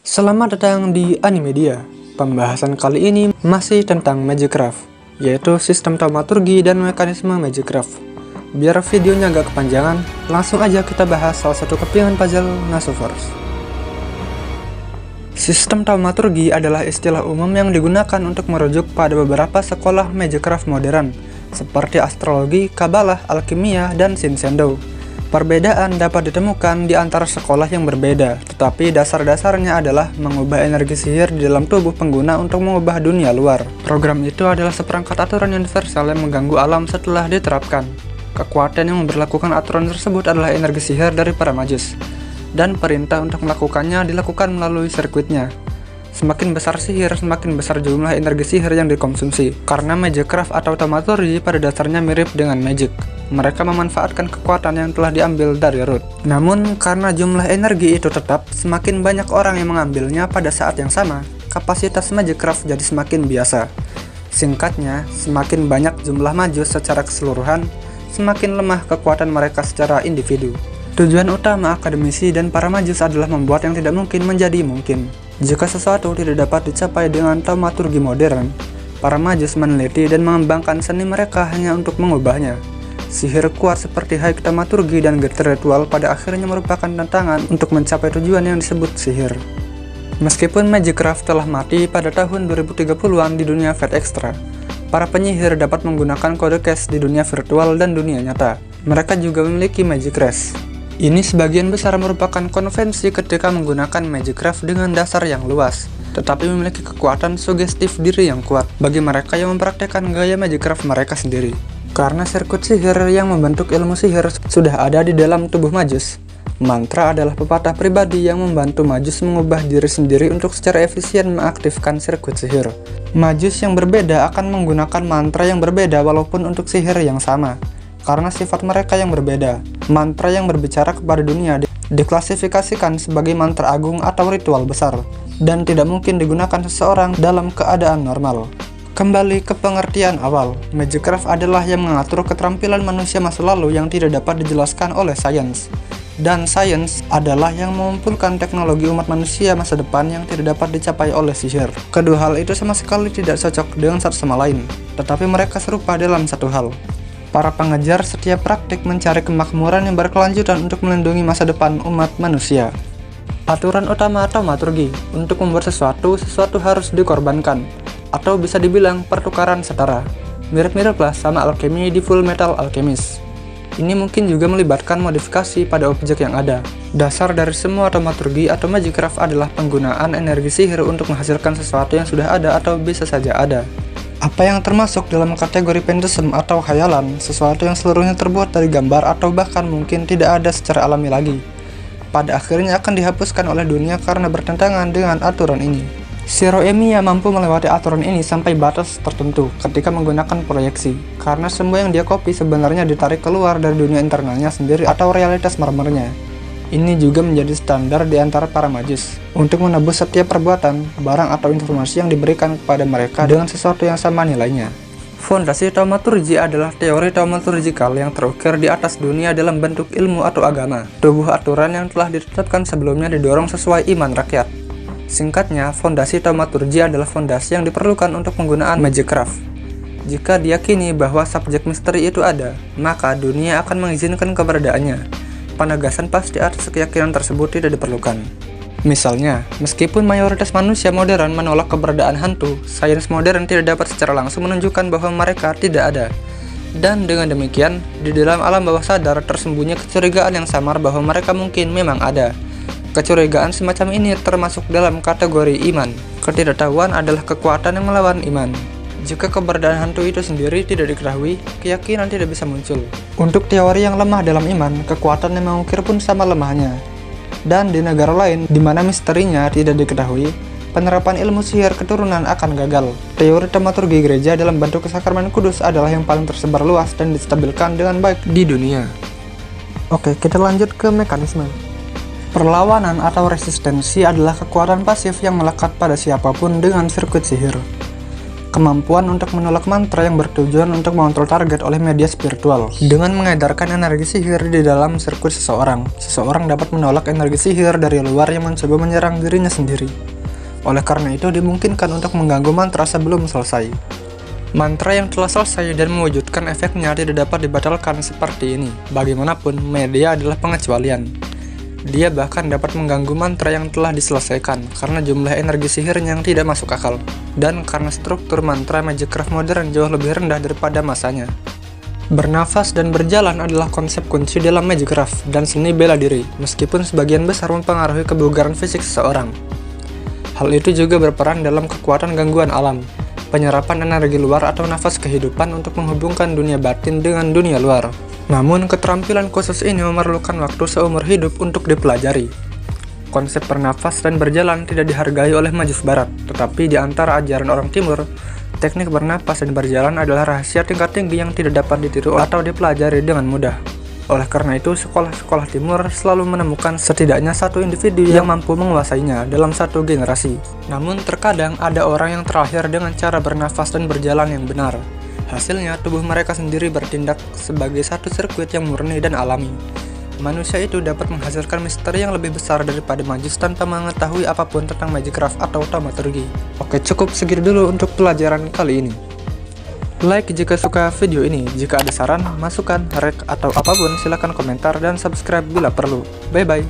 Selamat datang di Animedia. Pembahasan kali ini masih tentang Magicraft, yaitu sistem taumaturgi dan mekanisme Magicraft. Biar videonya agak kepanjangan, langsung aja kita bahas salah satu kepingan puzzle Nasuverse. Sistem taumaturgi adalah istilah umum yang digunakan untuk merujuk pada beberapa sekolah Magicraft modern, seperti astrologi, kabalah, alkimia, dan Shinsendo. Perbedaan dapat ditemukan di antara sekolah yang berbeda, tetapi dasar-dasarnya adalah mengubah energi sihir di dalam tubuh pengguna untuk mengubah dunia luar. Program itu adalah seperangkat aturan universal yang mengganggu alam setelah diterapkan. Kekuatan yang memberlakukan aturan tersebut adalah energi sihir dari para magus, dan perintah untuk melakukannya dilakukan melalui sirkuitnya. Semakin besar sihir, semakin besar jumlah energi sihir yang dikonsumsi. Karena Magicraft atau taumaturgi pada dasarnya mirip dengan magic, mereka memanfaatkan kekuatan yang telah diambil dari root. Namun, karena jumlah energi itu tetap, semakin banyak orang yang mengambilnya pada saat yang sama, kapasitas Magicraft jadi semakin biasa. Singkatnya, semakin banyak jumlah majus secara keseluruhan, semakin lemah kekuatan mereka secara individu. Tujuan utama akademisi dan para majus adalah membuat yang tidak mungkin menjadi mungkin. Jika sesuatu tidak dapat dicapai dengan taumaturgi modern, para majus meneliti dan mengembangkan seni mereka hanya untuk mengubahnya. Sihir kuat seperti high taumaturgi dan get ritual pada akhirnya merupakan tantangan untuk mencapai tujuan yang disebut sihir. Meskipun Magicraft telah mati pada tahun 2030-an di dunia Fate Extra, para penyihir dapat menggunakan kode cash di dunia virtual dan dunia nyata. Mereka juga memiliki Magic Race. Ini sebagian besar merupakan konvensi ketika menggunakan Magicraft dengan dasar yang luas, tetapi memiliki kekuatan sugestif diri yang kuat bagi mereka yang mempraktekkan gaya Magicraft mereka sendiri. Karena sirkuit sihir yang membentuk ilmu sihir sudah ada di dalam tubuh majus, mantra adalah pepatah pribadi yang membantu majus mengubah diri sendiri untuk secara efisien mengaktifkan sirkuit sihir. Majus yang berbeda akan menggunakan mantra yang berbeda walaupun untuk sihir yang sama. Karena sifat mereka yang berbeda, mantra yang berbicara kepada dunia diklasifikasikan sebagai mantra agung atau ritual besar, dan tidak mungkin digunakan seseorang dalam keadaan normal. Kembali ke pengertian awal, Magicraft adalah yang mengatur keterampilan manusia masa lalu yang tidak dapat dijelaskan oleh sains. Dan sains adalah yang mengumpulkan teknologi umat manusia masa depan yang tidak dapat dicapai oleh sihir. Kedua hal itu sama sekali tidak cocok dengan satu sama lain, tetapi mereka serupa dalam satu hal. Para pengejar setiap praktik mencari kemakmuran yang berkelanjutan untuk melindungi masa depan umat manusia. Aturan utama taumaturgi, untuk membuat sesuatu harus dikorbankan, atau bisa dibilang pertukaran setara. Mirip-miriplah sama alkemi di Full Metal Alchemist. Ini mungkin juga melibatkan modifikasi pada objek yang ada. Dasar dari semua taumaturgi atau Magicraft adalah penggunaan energi sihir untuk menghasilkan sesuatu yang sudah ada atau bisa saja ada. Apa yang termasuk dalam kategori fantasy atau khayalan, sesuatu yang seluruhnya terbuat dari gambar atau bahkan mungkin tidak ada secara alami lagi, pada akhirnya akan dihapuskan oleh dunia karena bertentangan dengan aturan ini. Shiro Emiya mampu melewati aturan ini sampai batas tertentu ketika menggunakan proyeksi, karena semua yang dia copy sebenarnya ditarik keluar dari dunia internalnya sendiri atau realitas marmernya. Ini juga menjadi standar di antara para majus untuk menebus setiap perbuatan, barang atau informasi yang diberikan kepada mereka dengan sesuatu yang sama nilainya. Fondasi taumaturgi adalah teori taumaturgikal yang terukir di atas dunia dalam bentuk ilmu atau agama. Tubuh aturan yang telah ditetapkan sebelumnya didorong sesuai iman rakyat. Singkatnya, fondasi taumaturgi adalah fondasi yang diperlukan untuk penggunaan Magicraft. Jika diyakini bahwa subjek misteri itu ada, maka dunia akan mengizinkan keberadaannya. Penegasan pasti atas keyakinan tersebut tidak diperlukan. Misalnya, meskipun mayoritas manusia modern menolak keberadaan hantu, sains modern tidak dapat secara langsung menunjukkan bahwa mereka tidak ada. Dan dengan demikian, di dalam alam bawah sadar tersembunyi kecurigaan yang samar bahwa mereka mungkin memang ada. Kecurigaan semacam ini termasuk dalam kategori iman. Ketidaktahuan adalah kekuatan yang melawan iman. Jika keberadaan hantu itu sendiri tidak diketahui, keyakinan tidak bisa muncul. Untuk teori yang lemah dalam iman, kekuatan yang mengukir pun sama lemahnya. Dan di negara lain, di mana misterinya tidak diketahui, penerapan ilmu sihir keturunan akan gagal. Teori taumaturgi gereja dalam bentuk kesakramen kudus adalah yang paling tersebar luas dan distabilkan dengan baik di dunia. Oke, kita lanjut ke mekanisme. Perlawanan atau resistensi adalah kekuatan pasif yang melekat pada siapapun dengan sirkuit sihir. kemampuan untuk menolak mantra yang bertujuan untuk mengontrol target oleh media spiritual. Dengan mengedarkan energi sihir di dalam sirkuit seseorang dapat menolak energi sihir dari luar yang mencoba menyerang dirinya sendiri. Oleh karena itu, dimungkinkan untuk mengganggu mantra sebelum selesai. Mantra yang telah selesai dan mewujudkan efeknya tidak dapat dibatalkan seperti ini. Bagaimanapun, media adalah pengecualian. Dia bahkan dapat mengganggu mantra yang telah diselesaikan karena jumlah energi sihirnya yang tidak masuk akal, dan karena struktur mantra Magicraft modern jauh lebih rendah daripada masanya. Bernafas dan berjalan adalah konsep kunci dalam Magicraft dan seni bela diri, meskipun sebagian besar mempengaruhi kebugaran fisik seseorang. Hal itu juga berperan dalam kekuatan gangguan alam, penyerapan energi luar atau nafas kehidupan untuk menghubungkan dunia batin dengan dunia luar. Namun, keterampilan khusus ini memerlukan waktu seumur hidup untuk dipelajari. Konsep bernafas dan berjalan tidak dihargai oleh Majus Barat, tetapi di antara ajaran orang Timur, teknik bernafas dan berjalan adalah rahasia tingkat tinggi yang tidak dapat ditiru atau dipelajari dengan mudah. Oleh karena itu, sekolah-sekolah Timur selalu menemukan setidaknya satu individu yang mampu menguasainya dalam satu generasi. Namun, terkadang ada orang yang terlahir dengan cara bernafas dan berjalan yang benar. Hasilnya, tubuh mereka sendiri bertindak sebagai satu sirkuit yang murni dan alami. Manusia itu dapat menghasilkan misteri yang lebih besar daripada Majus tanpa mengetahui apapun tentang Magicraft atau taumaturgi. Oke, cukup segitu dulu untuk pelajaran kali ini. Like jika suka video ini. Jika ada saran, masukan, rek, atau apapun, silahkan komentar dan subscribe bila perlu. Bye-bye.